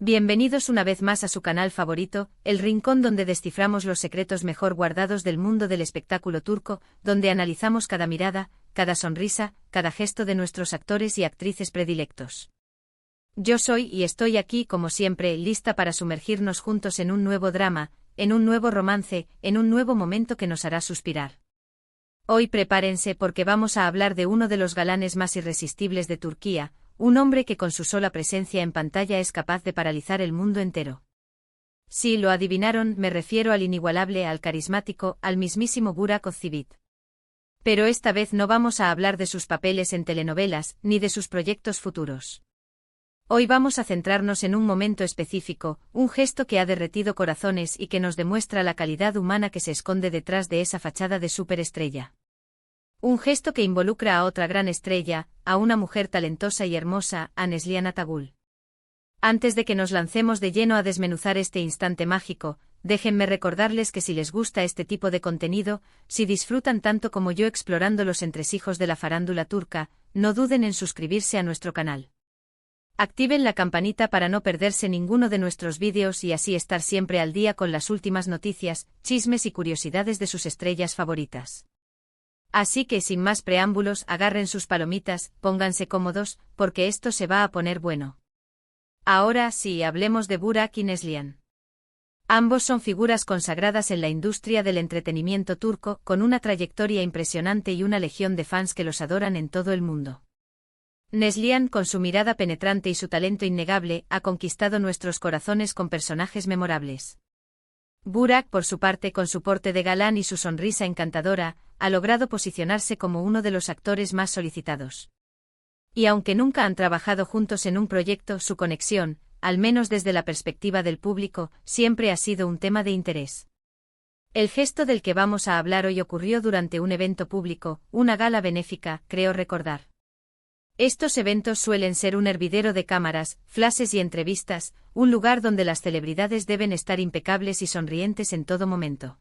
Bienvenidos una vez más a su canal favorito, el rincón donde desciframos los secretos mejor guardados del mundo del espectáculo turco, donde analizamos cada mirada, cada sonrisa, cada gesto de nuestros actores y actrices predilectos. Yo soy y estoy aquí como siempre, lista para sumergirnos juntos en un nuevo drama, en un nuevo romance, en un nuevo momento que nos hará suspirar. Hoy prepárense porque vamos a hablar de uno de los galanes más irresistibles de Turquía, un hombre que con su sola presencia en pantalla es capaz de paralizar el mundo entero. Si lo adivinaron, me refiero al inigualable, al carismático, al mismísimo Burak Özçivit. Pero esta vez no vamos a hablar de sus papeles en telenovelas, ni de sus proyectos futuros. Hoy vamos a centrarnos en un momento específico, un gesto que ha derretido corazones y que nos demuestra la calidad humana que se esconde detrás de esa fachada de superestrella. Un gesto que involucra a otra gran estrella, a una mujer talentosa y hermosa, a Neslihan Atagül. Antes de que nos lancemos de lleno a desmenuzar este instante mágico, déjenme recordarles que si les gusta este tipo de contenido, si disfrutan tanto como yo explorando los entresijos de la farándula turca, no duden en suscribirse a nuestro canal. Activen la campanita para no perderse ninguno de nuestros vídeos y así estar siempre al día con las últimas noticias, chismes y curiosidades de sus estrellas favoritas. Así que sin más preámbulos, agarren sus palomitas, pónganse cómodos, porque esto se va a poner bueno. Ahora sí, hablemos de Burak y Neslihan. Ambos son figuras consagradas en la industria del entretenimiento turco, con una trayectoria impresionante y una legión de fans que los adoran en todo el mundo. Neslihan, con su mirada penetrante y su talento innegable, ha conquistado nuestros corazones con personajes memorables. Burak, por su parte, con su porte de galán y su sonrisa encantadora, ha logrado posicionarse como uno de los actores más solicitados. Y aunque nunca han trabajado juntos en un proyecto, su conexión, al menos desde la perspectiva del público, siempre ha sido un tema de interés. El gesto del que vamos a hablar hoy ocurrió durante un evento público, una gala benéfica, creo recordar. Estos eventos suelen ser un hervidero de cámaras, flashes y entrevistas, un lugar donde las celebridades deben estar impecables y sonrientes en todo momento.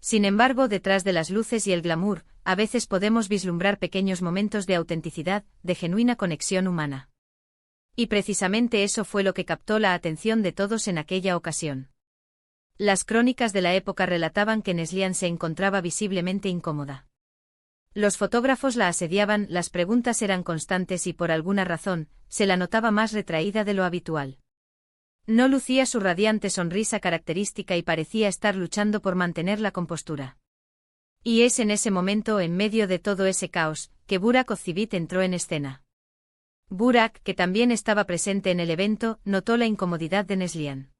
Sin embargo, detrás de las luces y el glamour, a veces podemos vislumbrar pequeños momentos de autenticidad, de genuina conexión humana. Y precisamente eso fue lo que captó la atención de todos en aquella ocasión. Las crónicas de la época relataban que Neslihan se encontraba visiblemente incómoda. Los fotógrafos la asediaban, las preguntas eran constantes y por alguna razón, se la notaba más retraída de lo habitual. No lucía su radiante sonrisa característica y parecía estar luchando por mantener la compostura. Y es en ese momento, en medio de todo ese caos, que Burak Özçivit entró en escena. Burak, que también estaba presente en el evento, notó la incomodidad de Neslihan.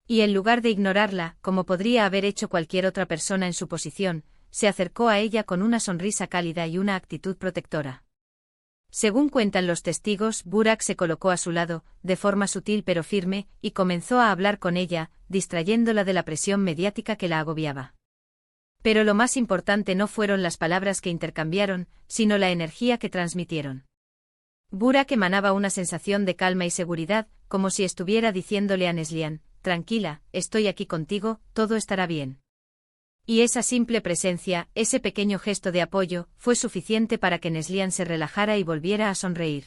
Y en lugar de ignorarla, como podría haber hecho cualquier otra persona en su posición, se acercó a ella con una sonrisa cálida y una actitud protectora. Según cuentan los testigos, Burak se colocó a su lado, de forma sutil pero firme, y comenzó a hablar con ella, distrayéndola de la presión mediática que la agobiaba. Pero lo más importante no fueron las palabras que intercambiaron, sino la energía que transmitieron. Burak emanaba una sensación de calma y seguridad, como si estuviera diciéndole a Neslihan: tranquila, estoy aquí contigo, todo estará bien. Y esa simple presencia, ese pequeño gesto de apoyo, fue suficiente para que Neslihan se relajara y volviera a sonreír.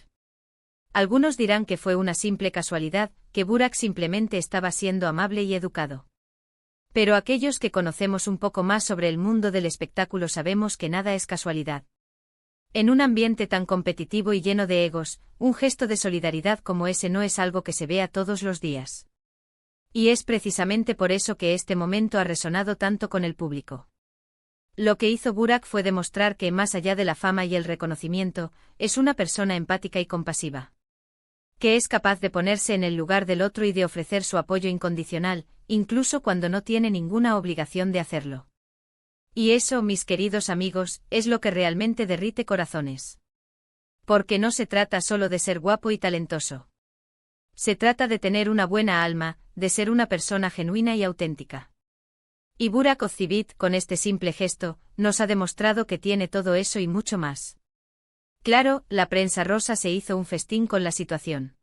Algunos dirán que fue una simple casualidad, que Burak simplemente estaba siendo amable y educado. Pero aquellos que conocemos un poco más sobre el mundo del espectáculo sabemos que nada es casualidad. En un ambiente tan competitivo y lleno de egos, un gesto de solidaridad como ese no es algo que se vea todos los días. Y es precisamente por eso que este momento ha resonado tanto con el público. Lo que hizo Burak fue demostrar que, más allá de la fama y el reconocimiento, es una persona empática y compasiva. Que es capaz de ponerse en el lugar del otro y de ofrecer su apoyo incondicional, incluso cuando no tiene ninguna obligación de hacerlo. Y eso, mis queridos amigos, es lo que realmente derrite corazones. Porque no se trata solo de ser guapo y talentoso. Se trata de tener una buena alma, de ser una persona genuina y auténtica. Y Burak Özçivit, con este simple gesto, nos ha demostrado que tiene todo eso y mucho más. Claro, la prensa rosa se hizo un festín con la situación.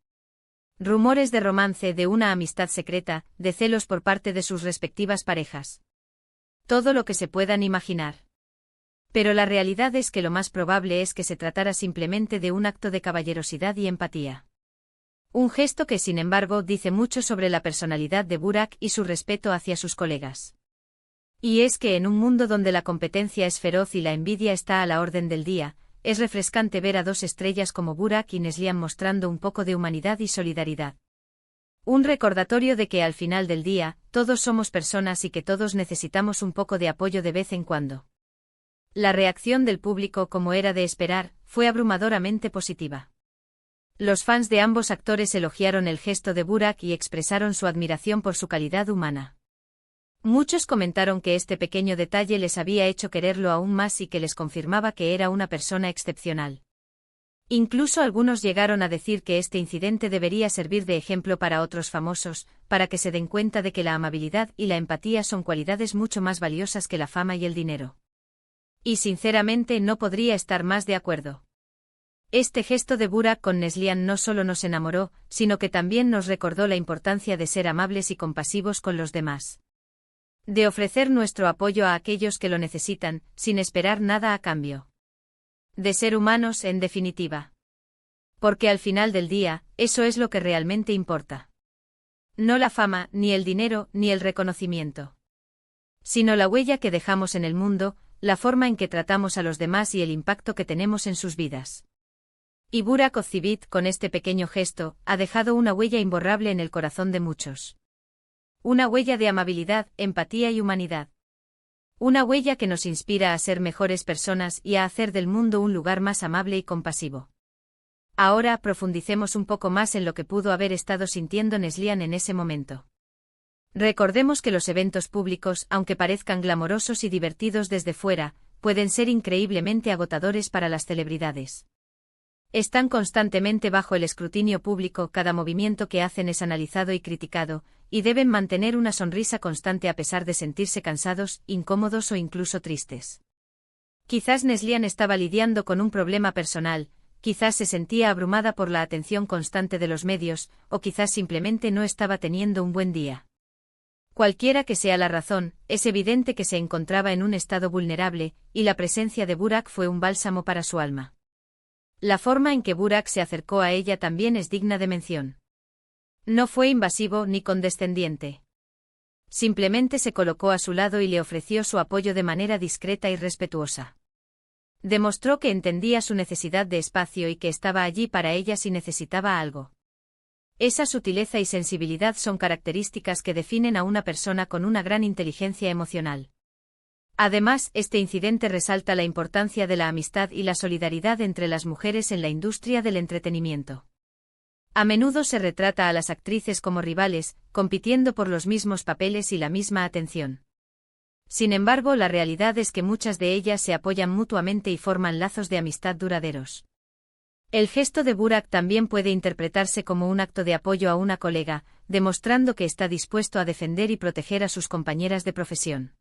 Rumores de romance, de una amistad secreta, de celos por parte de sus respectivas parejas. Todo lo que se puedan imaginar. Pero la realidad es que lo más probable es que se tratara simplemente de un acto de caballerosidad y empatía. Un gesto que, sin embargo, dice mucho sobre la personalidad de Burak y su respeto hacia sus colegas. Y es que en un mundo donde la competencia es feroz y la envidia está a la orden del día, es refrescante ver a dos estrellas como Burak y Neslihan mostrando un poco de humanidad y solidaridad. Un recordatorio de que al final del día, todos somos personas y que todos necesitamos un poco de apoyo de vez en cuando. La reacción del público, como era de esperar, fue abrumadoramente positiva. Los fans de ambos actores elogiaron el gesto de Burak y expresaron su admiración por su calidad humana. Muchos comentaron que este pequeño detalle les había hecho quererlo aún más y que les confirmaba que era una persona excepcional. Incluso algunos llegaron a decir que este incidente debería servir de ejemplo para otros famosos, para que se den cuenta de que la amabilidad y la empatía son cualidades mucho más valiosas que la fama y el dinero. Y sinceramente no podría estar más de acuerdo. Este gesto de Burak con Neslihan no solo nos enamoró, sino que también nos recordó la importancia de ser amables y compasivos con los demás. De ofrecer nuestro apoyo a aquellos que lo necesitan, sin esperar nada a cambio. De ser humanos, en definitiva. Porque al final del día, eso es lo que realmente importa. No la fama, ni el dinero, ni el reconocimiento. Sino la huella que dejamos en el mundo, la forma en que tratamos a los demás y el impacto que tenemos en sus vidas. Y Burak Ozcivit, con este pequeño gesto, ha dejado una huella imborrable en el corazón de muchos. Una huella de amabilidad, empatía y humanidad. Una huella que nos inspira a ser mejores personas y a hacer del mundo un lugar más amable y compasivo. Ahora profundicemos un poco más en lo que pudo haber estado sintiendo Neslihan en ese momento. Recordemos que los eventos públicos, aunque parezcan glamorosos y divertidos desde fuera, pueden ser increíblemente agotadores para las celebridades. Están constantemente bajo el escrutinio público, cada movimiento que hacen es analizado y criticado, y deben mantener una sonrisa constante a pesar de sentirse cansados, incómodos o incluso tristes. Quizás Neslihan estaba lidiando con un problema personal, quizás se sentía abrumada por la atención constante de los medios, o quizás simplemente no estaba teniendo un buen día. Cualquiera que sea la razón, es evidente que se encontraba en un estado vulnerable, y la presencia de Burak fue un bálsamo para su alma. La forma en que Burak se acercó a ella también es digna de mención. No fue invasivo ni condescendiente. Simplemente se colocó a su lado y le ofreció su apoyo de manera discreta y respetuosa. Demostró que entendía su necesidad de espacio y que estaba allí para ella si necesitaba algo. Esa sutileza y sensibilidad son características que definen a una persona con una gran inteligencia emocional. Además, este incidente resalta la importancia de la amistad y la solidaridad entre las mujeres en la industria del entretenimiento. A menudo se retrata a las actrices como rivales, compitiendo por los mismos papeles y la misma atención. Sin embargo, la realidad es que muchas de ellas se apoyan mutuamente y forman lazos de amistad duraderos. El gesto de Burak también puede interpretarse como un acto de apoyo a una colega, demostrando que está dispuesto a defender y proteger a sus compañeras de profesión.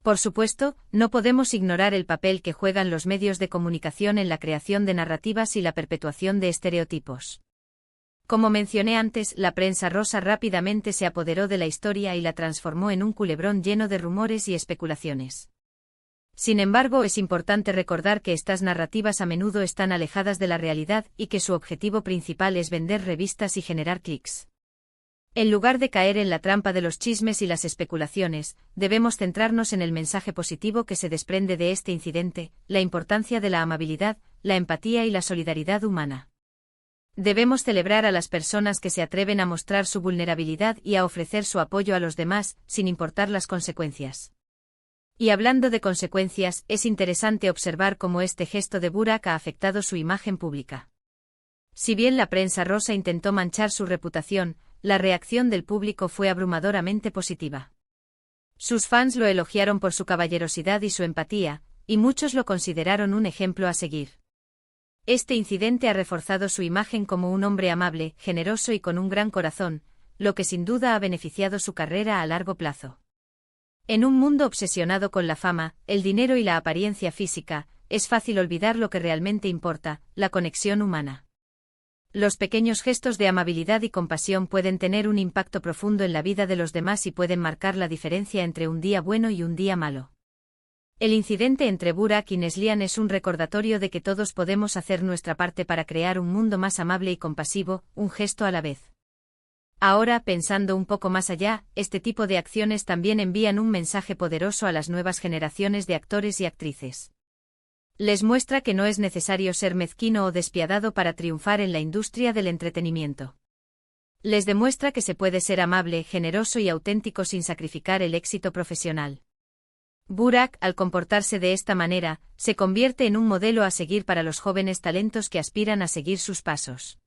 Por supuesto, no podemos ignorar el papel que juegan los medios de comunicación en la creación de narrativas y la perpetuación de estereotipos. Como mencioné antes, la prensa rosa rápidamente se apoderó de la historia y la transformó en un culebrón lleno de rumores y especulaciones. Sin embargo, es importante recordar que estas narrativas a menudo están alejadas de la realidad y que su objetivo principal es vender revistas y generar clics. En lugar de caer en la trampa de los chismes y las especulaciones, debemos centrarnos en el mensaje positivo que se desprende de este incidente, la importancia de la amabilidad, la empatía y la solidaridad humana. Debemos celebrar a las personas que se atreven a mostrar su vulnerabilidad y a ofrecer su apoyo a los demás, sin importar las consecuencias. Y hablando de consecuencias, es interesante observar cómo este gesto de Burak ha afectado su imagen pública. Si bien la prensa rosa intentó manchar su reputación, la reacción del público fue abrumadoramente positiva. Sus fans lo elogiaron por su caballerosidad y su empatía, y muchos lo consideraron un ejemplo a seguir. Este incidente ha reforzado su imagen como un hombre amable, generoso y con un gran corazón, lo que sin duda ha beneficiado su carrera a largo plazo. En un mundo obsesionado con la fama, el dinero y la apariencia física, es fácil olvidar lo que realmente importa, la conexión humana. Los pequeños gestos de amabilidad y compasión pueden tener un impacto profundo en la vida de los demás y pueden marcar la diferencia entre un día bueno y un día malo. El incidente entre Burak y Neslihan es un recordatorio de que todos podemos hacer nuestra parte para crear un mundo más amable y compasivo, un gesto a la vez. Ahora, pensando un poco más allá, este tipo de acciones también envían un mensaje poderoso a las nuevas generaciones de actores y actrices. Les muestra que no es necesario ser mezquino o despiadado para triunfar en la industria del entretenimiento. Les demuestra que se puede ser amable, generoso y auténtico sin sacrificar el éxito profesional. Burak, al comportarse de esta manera, se convierte en un modelo a seguir para los jóvenes talentos que aspiran a seguir sus pasos.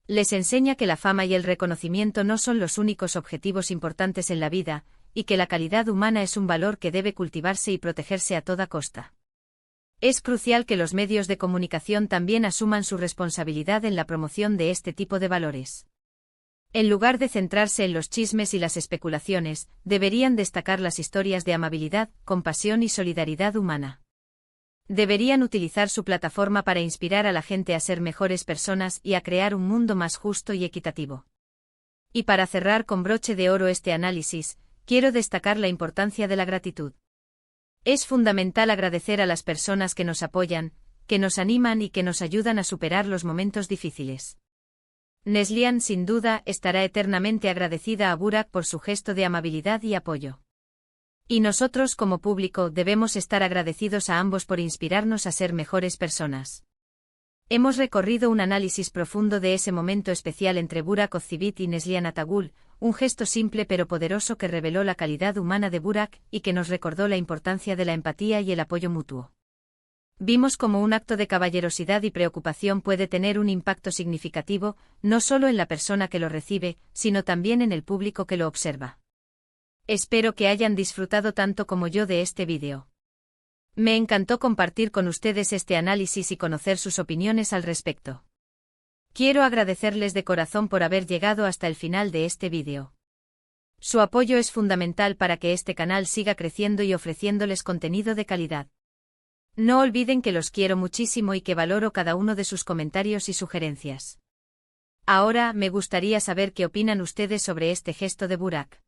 Les enseña que la fama y el reconocimiento no son los únicos objetivos importantes en la vida, y que la calidad humana es un valor que debe cultivarse y protegerse a toda costa. Es crucial que los medios de comunicación también asuman su responsabilidad en la promoción de este tipo de valores. En lugar de centrarse en los chismes y las especulaciones, deberían destacar las historias de amabilidad, compasión y solidaridad humana. Deberían utilizar su plataforma para inspirar a la gente a ser mejores personas y a crear un mundo más justo y equitativo. Y para cerrar con broche de oro este análisis, quiero destacar la importancia de la gratitud. Es fundamental agradecer a las personas que nos apoyan, que nos animan y que nos ayudan a superar los momentos difíciles. Neslihan, sin duda, estará eternamente agradecida a Burak por su gesto de amabilidad y apoyo. Y nosotros como público debemos estar agradecidos a ambos por inspirarnos a ser mejores personas. Hemos recorrido un análisis profundo de ese momento especial entre Burak Ozceğit y Neslihan Atagül, un gesto simple pero poderoso que reveló la calidad humana de Burak y que nos recordó la importancia de la empatía y el apoyo mutuo. Vimos cómo un acto de caballerosidad y preocupación puede tener un impacto significativo, no solo en la persona que lo recibe, sino también en el público que lo observa. Espero que hayan disfrutado tanto como yo de este vídeo. Me encantó compartir con ustedes este análisis y conocer sus opiniones al respecto. Quiero agradecerles de corazón por haber llegado hasta el final de este vídeo. Su apoyo es fundamental para que este canal siga creciendo y ofreciéndoles contenido de calidad. No olviden que los quiero muchísimo y que valoro cada uno de sus comentarios y sugerencias. Ahora, me gustaría saber qué opinan ustedes sobre este gesto de Burak.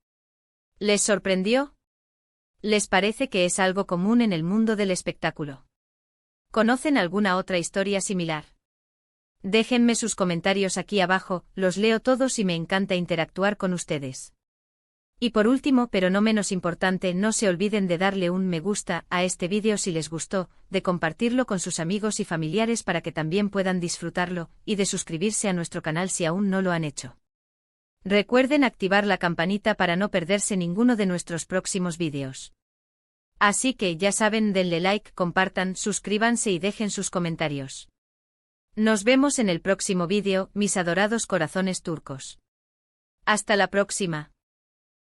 ¿Les sorprendió? ¿Les parece que es algo común en el mundo del espectáculo? ¿Conocen alguna otra historia similar? Déjenme sus comentarios aquí abajo, los leo todos y me encanta interactuar con ustedes. Y por último, pero no menos importante, no se olviden de darle un me gusta a este vídeo si les gustó, de compartirlo con sus amigos y familiares para que también puedan disfrutarlo, y de suscribirse a nuestro canal si aún no lo han hecho. Recuerden activar la campanita para no perderse ninguno de nuestros próximos vídeos. Así que ya saben, denle like, compartan, suscríbanse y dejen sus comentarios. Nos vemos en el próximo vídeo, mis adorados corazones turcos. Hasta la próxima.